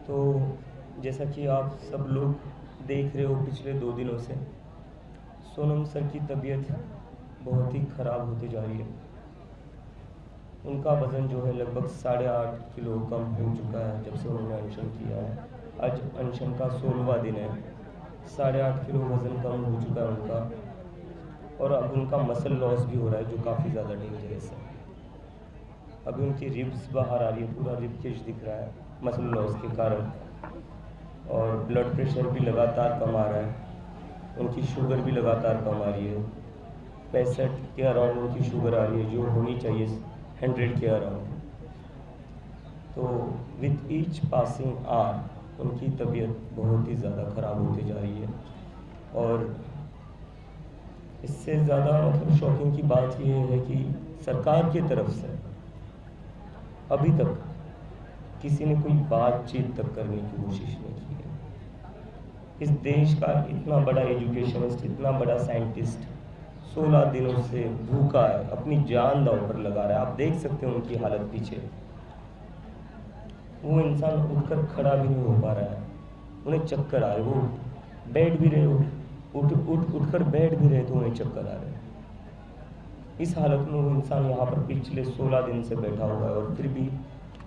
तो जैसा कि आप सब लोग देख रहे हो पिछले 2 दिनों से सोनम सर की तबीयत बहुत ही ख़राब होती जा रही है। उनका वज़न जो है लगभग 8.5 किलो कम हो चुका है जब से उन्होंने अनशन किया है। आज अनशन का 16वां दिन है। 8.5 किलो वज़न कम हो चुका है उनका, और अब उनका मसल लॉस भी हो रहा है जो काफ़ी ज़्यादा डेंजरस है। अभी उनकी रिब्स बाहर आ रही है, पूरा रिब केज दिख रहा है मसल लॉस के कारण, और ब्लड प्रेशर भी लगातार कम आ रहा है। उनकी शुगर भी लगातार कम आ रही है। 65 के अराउंड उनकी शुगर आ रही है जो होनी चाहिए 100 के अराउंड। तो विथ ईच पासिंग आवर उनकी तबीयत बहुत ही ज़्यादा ख़राब होती जा रही है। और इससे ज़्यादा मतलब शॉकिंग की बात ये है कि सरकार की तरफ से अभी तक किसी ने कोई बातचीत तक करने की कोशिश नहीं की है। इस देश का इतना बड़ा एजुकेशनिस्ट, इतना बड़ा साइंटिस्ट 16 दिनों से भूखा है, अपनी जान दांव पर लगा रहा है। आप देख सकते हैं उनकी हालत पीछे। वो इंसान उठकर खड़ा भी नहीं हो पा रहा है, उन्हें चक्कर आ रहे, वो बैठ भी रहे, उठकर बैठ भी रहे तो उन्हें चक्कर आ रहे हैं। इस हालत में वो इंसान यहाँ पर पिछले 16 दिन से बैठा हुआ है, और फिर भी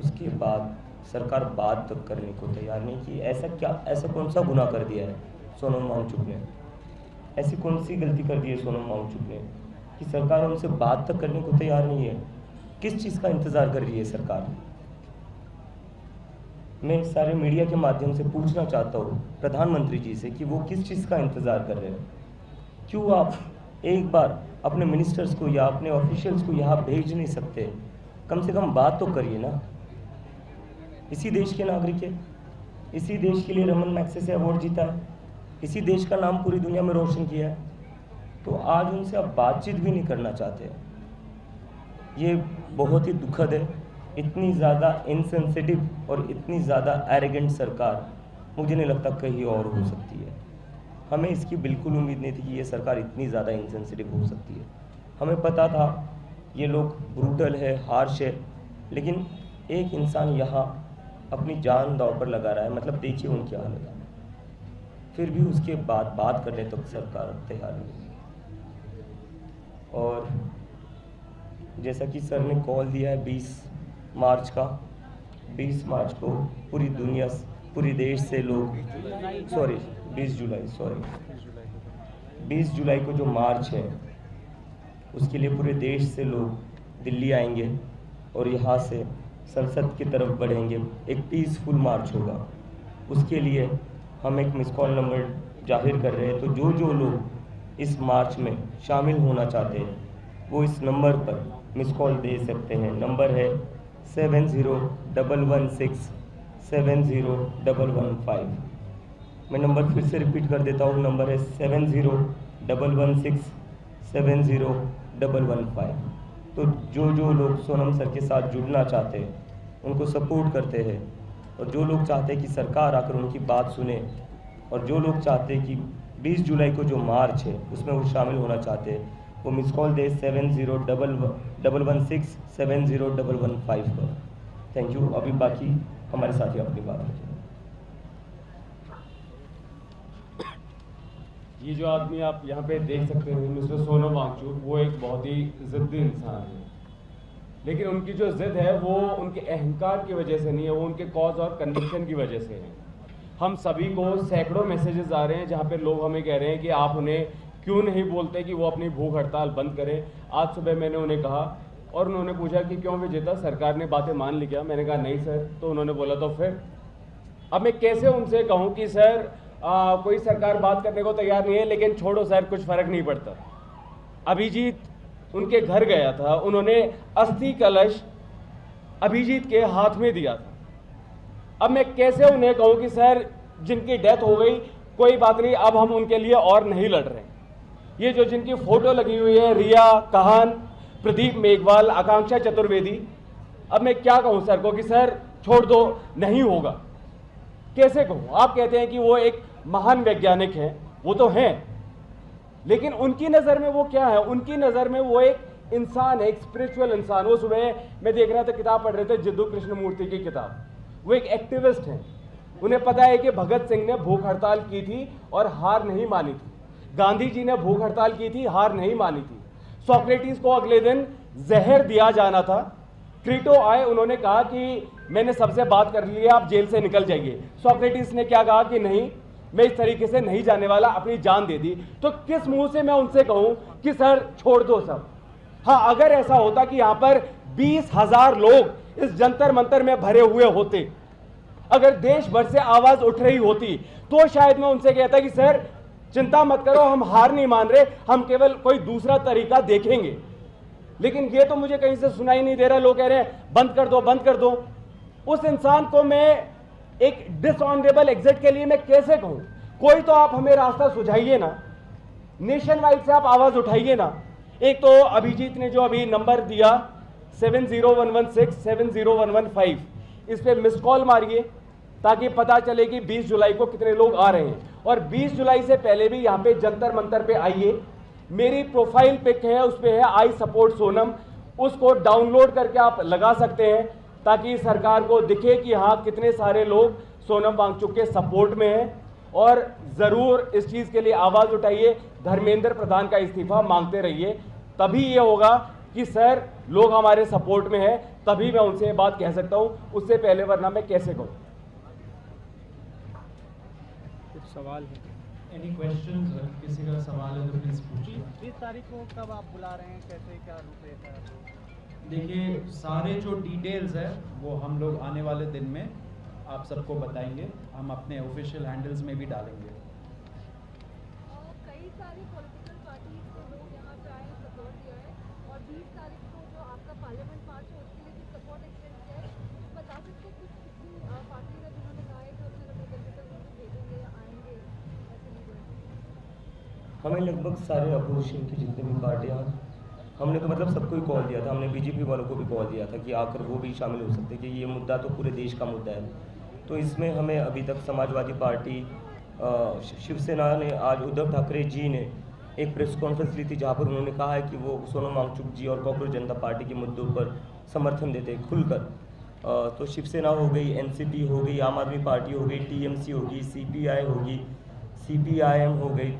उसके बाद सरकार बात तक करने को तैयार नहीं कि ऐसा कौन सा गुनाह कर दिया है सोनम वांगचुक ने, ऐसी कौन सी गलती कर दी है सोनम वांगचुक ने कि सरकार उनसे बात तक करने को तैयार नहीं है। किस चीज़ का इंतज़ार कर रही है सरकार? मैं सारे मीडिया के माध्यम से पूछना चाहता हूँ प्रधानमंत्री जी से कि वो किस चीज़ का इंतज़ार कर रहे हैं। क्यों आप एक बार अपने मिनिस्टर्स को या अपने ऑफिशियल्स को यहाँ भेज नहीं सकते? कम से कम बात तो करिए ना। इसी देश के नागरिक है, इसी देश के लिए रमन मैग्सेसे अवार्ड जीता है, इसी देश का नाम पूरी दुनिया में रोशन किया है, तो आज उनसे आप बातचीत भी नहीं करना चाहते। ये बहुत ही दुखद है। इतनी ज़्यादा इनसेंसिटिव और इतनी ज़्यादा एरोगेंट सरकार मुझे नहीं लगता कहीं और हो सकती है। हमें इसकी बिल्कुल उम्मीद नहीं थी कि ये सरकार इतनी ज़्यादा इनसेंसिटिव हो सकती है। हमें पता था ये लोग ब्रूटल है, हार्श है, लेकिन एक इंसान यहाँ अपनी जान दांव पर लगा रहा है। मतलब देखिए उनकी हालत, फिर भी उसके बाद बात करने तक सरकार तैयार नहीं। और जैसा कि सर ने कॉल दिया है 20 मार्च का, 20 मार्च को पूरी दुनिया, पूरी देश से लोग 20 जुलाई को जो मार्च है उसके लिए पूरे देश से लोग दिल्ली आएंगे और यहाँ से संसद की तरफ बढ़ेंगे। एक पीसफुल मार्च होगा। उसके लिए हम एक मिस कॉल नंबर जाहिर कर रहे हैं। तो जो लोग इस मार्च में शामिल होना चाहते हैं वो इस नंबर पर मिस कॉल दे सकते हैं। नंबर है 7011670115। मैं नंबर फिर से रिपीट कर देता हूँ। नंबर है 7011670115। तो जो लोग सोनम सर के साथ जुड़ना चाहते हैं, उनको सपोर्ट करते हैं, और जो लोग चाहते हैं कि सरकार आकर उनकी बात सुने, और जो लोग चाहते हैं कि 20 जुलाई को जो मार्च है उसमें वो शामिल होना चाहते हैं, वो मिस कॉल दे 7011670115 पर। Thank you. अभी बाकी हमारे साथी अपनी बात रखें। ये जो आदमी आप यहाँ पे देख सकते हैं मिस्टर सोनम वांगचुक, वो एक बहुत ही जिद्दी इंसान है। लेकिन उनकी जो जिद है वो उनके अहंकार की वजह से नहीं है, वो उनके कॉज और कन्विक्शन की वजह से है। हम सभी को सैकड़ों मैसेजेस आ रहे हैं जहाँ पे लोग हमें कह रहे हैं कि आप उन्हें क्यों नहीं बोलते कि वो अपनी भूख हड़ताल बंद करें। आज सुबह मैंने उन्हें कहा और उन्होंने पूछा कि क्यों विजेता, सरकार ने बातें मान ली क्या? मैंने कहा नहीं सर। तो उन्होंने बोला तो फिर? अब मैं कैसे उनसे कहूँ कि सर कोई सरकार बात करने को तैयार नहीं है, लेकिन छोड़ो सर, कुछ फर्क नहीं पड़ता। अभिजीत उनके घर गया था, उन्होंने अस्थि कलश अभिजीत के हाथ में दिया था। अब मैं कैसे उन्हें कहूं कि सर जिनकी डेथ हो गई कोई बात नहीं, अब हम उनके लिए और नहीं लड़ रहे। ये जो जिनकी फोटो लगी हुई है, रिया कहान, प्रदीप मेघवाल, आकांक्षा चतुर्वेदी, अब मैं क्या कहूं सर को कि सर छोड़ दो, नहीं होगा। कैसे कहूं? आप कहते हैं कि वो एक महान वैज्ञानिक हैं, वो तो हैं, लेकिन उनकी नज़र में वो क्या है? उनकी नज़र में वो एक इंसान है, एक स्पिरिचुअल इंसान। वो सुबह मैं देख रहा था, किताब पढ़ रहे थे जिद्दू कृष्णमूर्ति की किताब। वो एक एक्टिविस्ट हैं, उन्हें पता है कि भगत सिंह ने भूख हड़ताल की थी और हार नहीं मानी थी, गांधी जी ने भूख हड़ताल की थी, हार नहीं मानी थी। सोक्रेटिस को अगले दिन जहर दिया जाना था। क्रीटो आए, उन्होंने कहा कि मैंने सबसे बात कर ली है, आप जेल से निकल जाइए। सोक्रेटिस ने क्या कहा कि नहीं, मैं इस तरीके से नहीं जाने वाला, अपनी जान दे दी। तो किस मुंह से मैं उनसे कहूं कि सर छोड़ दो सब। हाँ, अगर ऐसा होता कि यहां पर 20,000 लोग इस जंतर मंतर में भरे हुए होते, अगर देश भर से आवाज उठ रही होती, तो शायद मैं उनसे कहता कि सर चिंता मत करो, हम हार नहीं मान रहे, हम केवल कोई दूसरा तरीका देखेंगे। लेकिन ये तो मुझे कहीं से सुनाई नहीं दे रहा। लोग कह रहे हैं बंद कर दो, बंद कर दो। उस इंसान को मैं एक डिसऑनरेबल एग्जिट के लिए मैं कैसे कहूं? कोई तो आप हमें रास्ता सुझाइए ना, नेशन वाइड से आप आवाज उठाइए ना। एक तो अभिजीत ने जो अभी नंबर दिया 70116 70115, इस पे मिस कॉल मारिए ताकि पता चले कि 20 जुलाई को कितने लोग आ रहे हैं। और 20 जुलाई से पहले भी यहां पे जंतर मंतर पे आइए। मेरी प्रोफाइल पिक है, उस पे है आई सपोर्ट सोनम, उसको डाउनलोड करके आप लगा सकते हैं ताकि सरकार को दिखे कि हाँ कितने सारे लोग सोनम वांगचुक के सपोर्ट में हैं। और जरूर इस चीज के लिए आवाज उठाइए, धर्मेंद्र प्रधान का इस्तीफा मांगते रहिए। तभी ये होगा कि सर लोग हमारे सपोर्ट में है, तभी मैं उनसे ये बात कह सकता हूं, उससे पहले वरना मैं कैसे कहूं। कुछ सवाल है? Any questions? किसी का सवाल है तो प्लीज पूछिए। 20 तारीख को कब आप बुला रहे हैं, कैसे क्या रूपरेखा है? देखिए, सारे जो डिटेल्स है वो हम लोग आने वाले दिन में आप सबको बताएंगे, हम अपने ऑफिशियल हैंडल्स में भी डालेंगे। कई सारी पॉलिटिकल पार्टीज के लोग यहाँ पे आए, सपोर्ट दिया है, और 20 तारीख को जो आपका पार्लियामेंट मार्च है उसके लिए भी सपोर्ट एक्सटेंड किया है। बता सकते हैं कुछ कितनी पार्टीज है जिन्होंने कहा है कि अपने रिप्रेजेंटेटिव भेजेंगे या आएंगे ऐसे लीडर? हमें लगभग सारे अपोजिशन की जितने भी पार्टियाँ, हमने तो मतलब सबको ही कॉल दिया था। हमने बीजेपी वालों को भी कॉल दिया था कि आकर वो भी शामिल हो सकते हैं कि ये मुद्दा तो पूरे देश का मुद्दा है। तो इसमें हमें अभी तक समाजवादी पार्टी, शिवसेना ने आज उद्धव ठाकरे जी ने एक प्रेस कॉन्फ्रेंस ली थी जहाँ पर उन्होंने कहा है कि वो सोनम वांगचुक जी और कॉकरोच जनता पार्टी के मुद्दों पर समर्थन देते हैं खुलकर। तो शिवसेना हो गई, एनसीपी हो गई, आम आदमी पार्टी हो गई, टीएमसी होगी, सीपीआई होगी, सीपीआईएम हो गई,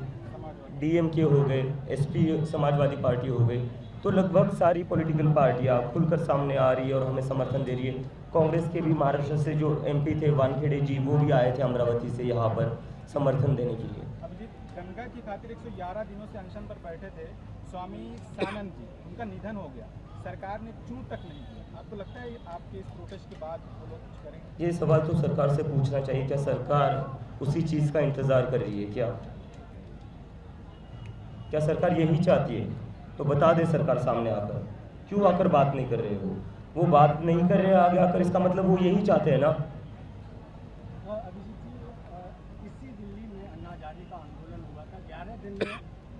डीएमके हो गए, एसपी समाजवादी पार्टी हो गई। तो लगभग सारी पॉलिटिकल पार्टियाँ खुलकर सामने आ रही है और हमें समर्थन दे रही है। कांग्रेस के भी महाराष्ट्र से जो एमपी थे वानखेड़े जी, वो भी आए थे अमरावती से यहाँ पर समर्थन देने के लिए। अभिजीत, गंगा की खातिर 111 दिनों से अनशन पर बैठे थे स्वामी सानंद जी, उनका निधन हो गया, सरकार ने चूं तक नहीं किया। आपको लगता है आपके इस प्रोटेस्ट के बाद वो लोग कुछ करेंगे? ये सवाल तो सरकार से पूछना चाहिए, क्या सरकार उसी चीज़ का इंतज़ार कर रही है? क्या सरकार यही चाहती है? तो बता दे सरकार सामने आकर, क्यों आकर बात नहीं कर रहे हो? वो बात नहीं कर रहे आगे आकर, इसका मतलब वो यही चाहते हैं ना। अभिजीत जी, इसी दिल्ली में अन्ना हजारे का आंदोलन हुआ था, 11 दिन में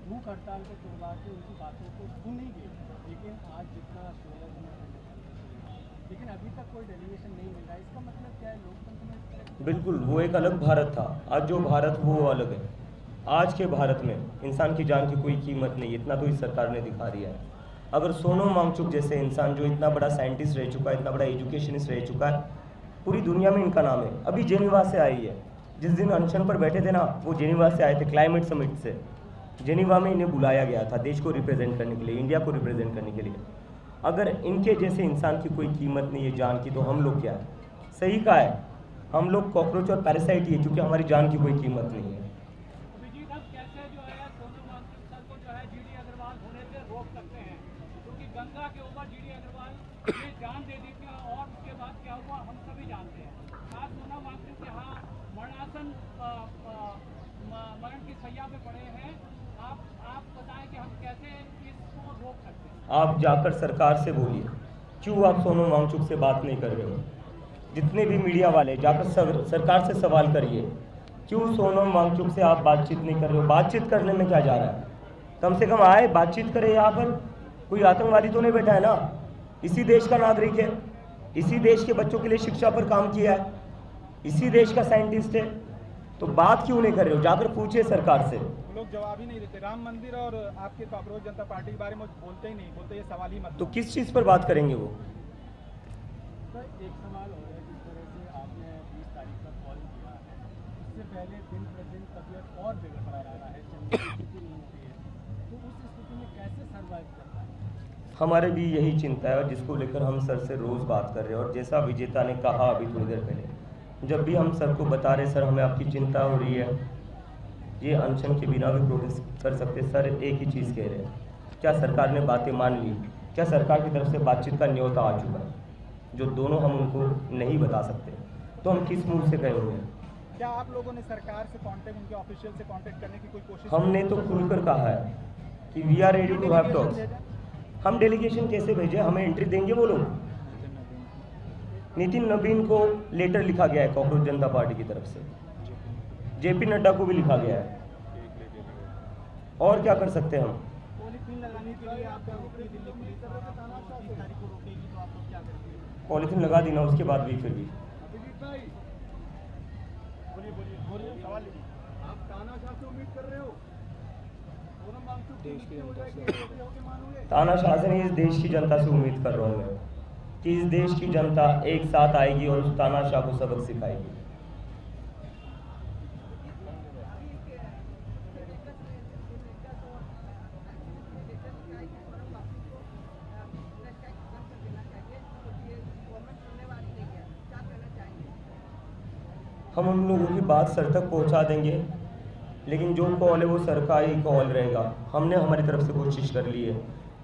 भूख हड़ताल को तोड़वा के उनकी बातों को सुनी गई, लेकिन आज जितना 16 दिन लेकिन अभी तक कोई डेलीगेशन नहीं मिल रहा है। इसका मतलब क्या है? लोकतंत्र में बिल्कुल, वो एक अलग भारत था, आज जो भारत वो अलग है। आज के भारत में इंसान की जान की कोई कीमत नहीं, इतना तो इस सरकार ने दिखा दिया है। अगर सोनम वांगचुक जैसे इंसान जो इतना बड़ा साइंटिस्ट रह चुका है, इतना बड़ा एजुकेशनिस्ट रह चुका है, पूरी दुनिया में इनका नाम है, अभी जेनीवा से आई है। जिस दिन अनशन पर बैठे थे ना, वो जेनीवा से आए थे, क्लाइमेट समिट से। जेनीवा में इन्हें बुलाया गया था देश को रिप्रेजेंट करने के लिए, इंडिया को रिप्रेजेंट करने के लिए। अगर इनके जैसे इंसान की कोई कीमत नहीं है जान की, तो हम लोग क्या है? सही कहा है, हम लोग कॉकरोच और पैरासाइट ही है, क्योंकि हमारी जान की कोई कीमत नहीं है। गंगा के ऊपर जीडी अग्रवाल ने जान दे दी थी और उसके बाद क्या हुआ हम सभी जानते हैं। आज सोनम वांगचुक यहाँ मरणासन मरण की सैया पे पड़े हैं। आप बताएं कि हम कैसे इसको रोक सकते हैं? आप जाकर सरकार से बोलिए, क्यों आप सोनम वांगचुक से बात नहीं कर रहे हो? जितने भी मीडिया वाले जाकर सरकार से सवाल करिए, क्यों सोनम वांगचुक से आप बातचीत नहीं कर रहे हो? बातचीत करने में क्या जा रहा है? कम से कम आए, बातचीत करें। यहाँ पर कोई आतंकवादी तो नहीं बैठा है ना, इसी देश का नागरिक है, इसी देश के बच्चों के लिए शिक्षा पर काम किया है, इसी देश का साइंटिस्ट है। तो बात क्यों नहीं कर रहे हो? जाकर पूछिए सरकार से। लोग जवाब ही नहीं देते। राम मंदिर और आपके कॉकरोच जनता पार्टी के बारे में बोलते ही नहीं, बोलते ये सवाल ही मत। तो किस चीज़ पर बात करेंगे वो? सर, एक सवाल हो रहा है, जिस तरह से आपने 20 तारीख का कॉल किया पहले दिन प्रतिदिन तबीयत और बिगड़ता रहा है, चलने की स्थिति नहीं होती है, तो उस स्थिति में कैसे सर्वाइव करता है? हमारे भी यही चिंता है और जिसको लेकर हम सर से रोज़ बात कर रहे हैं। और जैसा विजेता ने कहा अभी थोड़ी देर पहले, जब भी हम सर को बता रहे सर हमें आपकी चिंता हो रही है, ये अनशन के बिना भी प्रोटेस्ट कर सकते। सर एक ही चीज़ कह रहे हैं, क्या सरकार ने बातें मान ली? क्या सरकार की तरफ से बातचीत का न्योता आ चुका है? जो दोनों हम उनको नहीं बता सकते, तो हम किस मुंह से गए हुए हैं? क्या आप लोगों ने सरकार से कांटेक्ट, उनके ऑफिशियल से कांटेक्ट करने की कोई कोशिश? हमने तो खुलकर कहा है कि we are ready to have talks. हम डेलीगेशन कैसे भेजें? हमें एंट्री देंगे वो लोग? नितिन नवीन को लेटर लिखा गया है कॉकरोच जनता पार्टी की तरफ से, जेपी नड्डा को भी लिखा गया है, और क्या कर सकते हैं हम? पॉलीथीन लगाने के लिए आप दिल्ली पुलिस 30 तारीख को रोकेगी, तो आप लोग क्या करेंगे? पॉलीथीन लगा दी ना, उसके बाद भी फिर भी बोलिए सवाल लीजिए। आप तानाशाह से उम्मीद कर रहे हो? सोनम वांगचुक देश की हो जाएगी, तानाशाह से नहीं, इस देश की जनता से उम्मीद कर रहा हूँ मैं कि इस देश की जनता एक साथ आएगी और उस तानाशाह को सबक सिखाएगी। हम उन लोगों की बात सर तक पहुंचा देंगे, लेकिन जो कॉल है वो सरकारी कॉल रहेगा। हमने हमारी तरफ से कोशिश कर ली है,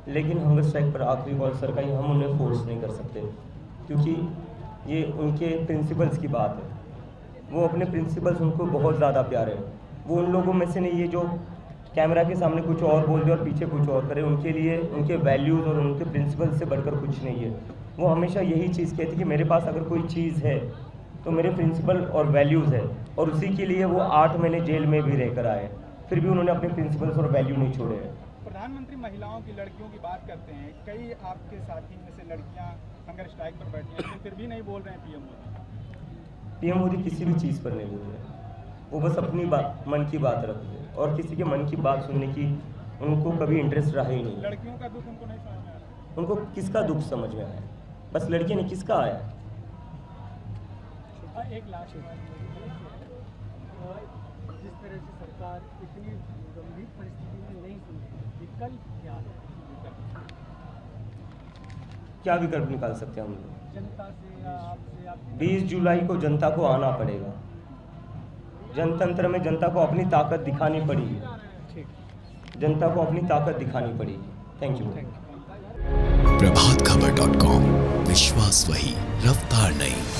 लेकिन हंगर स्ट्राइक पर आखिरी कॉल सरकारी, हम उन्हें फोर्स नहीं कर सकते, क्योंकि ये उनके प्रिंसिपल्स की बात है। वो अपने प्रिंसिपल्स, उनको बहुत ज़्यादा प्यार है। वो उन लोगों में से नहीं है जो कैमरा के सामने कुछ और बोल दे और पीछे कुछ और करे। उनके लिए उनके वैल्यूज़ और उनके प्रिंसिपल्स से बढ़कर कुछ नहीं है। वो हमेशा यही चीज़ कहती है कि मेरे पास अगर कोई चीज़ है तो मेरे प्रिंसिपल और वैल्यूज़ है, और उसी के लिए वो 8 महीने जेल में भी रहकर आए, फिर भी उन्होंने अपने प्रिंसिपल्स और वैल्यू नहीं छोड़े हैं। प्रधानमंत्री महिलाओं की, लड़कियों की बात करते हैं, कई आपके साथी में से लड़कियां हंगर स्ट्राइक पर बैठी हैं, लेकिन फिर भी नहीं बोल रहे हैं पीएम मोदी। पीएम मोदी किसी भी चीज़ पर नहीं बोल रहे, वो बस अपनी बात, मन की बात रखते हैं, और किसी के मन की बात सुनने की उनको कभी इंटरेस्ट रहा ही नहीं। लड़कियों का दुख उनको नहीं समझ में आ रहा। उनको किसका दुख समझ में आया? बस लड़की ने किसका आया? एक लास्ट सवाल जिस तरह से सरकार इतनी गंभीर परिस्थिति में नहीं सुनती, विकल्प क्या है? क्या विकल्प निकाल सकते हैं हम लोग? जनता से या आपसे, आप 20 जुलाई को जनता को आना पड़ेगा। जनतंत्र में जनता को अपनी ताकत दिखानी पड़ेगी, जनता को अपनी ताकत दिखानी पड़ेगी। Thank you. प्रभातखबर.com, विश्वास वही, रफ्तार नहीं।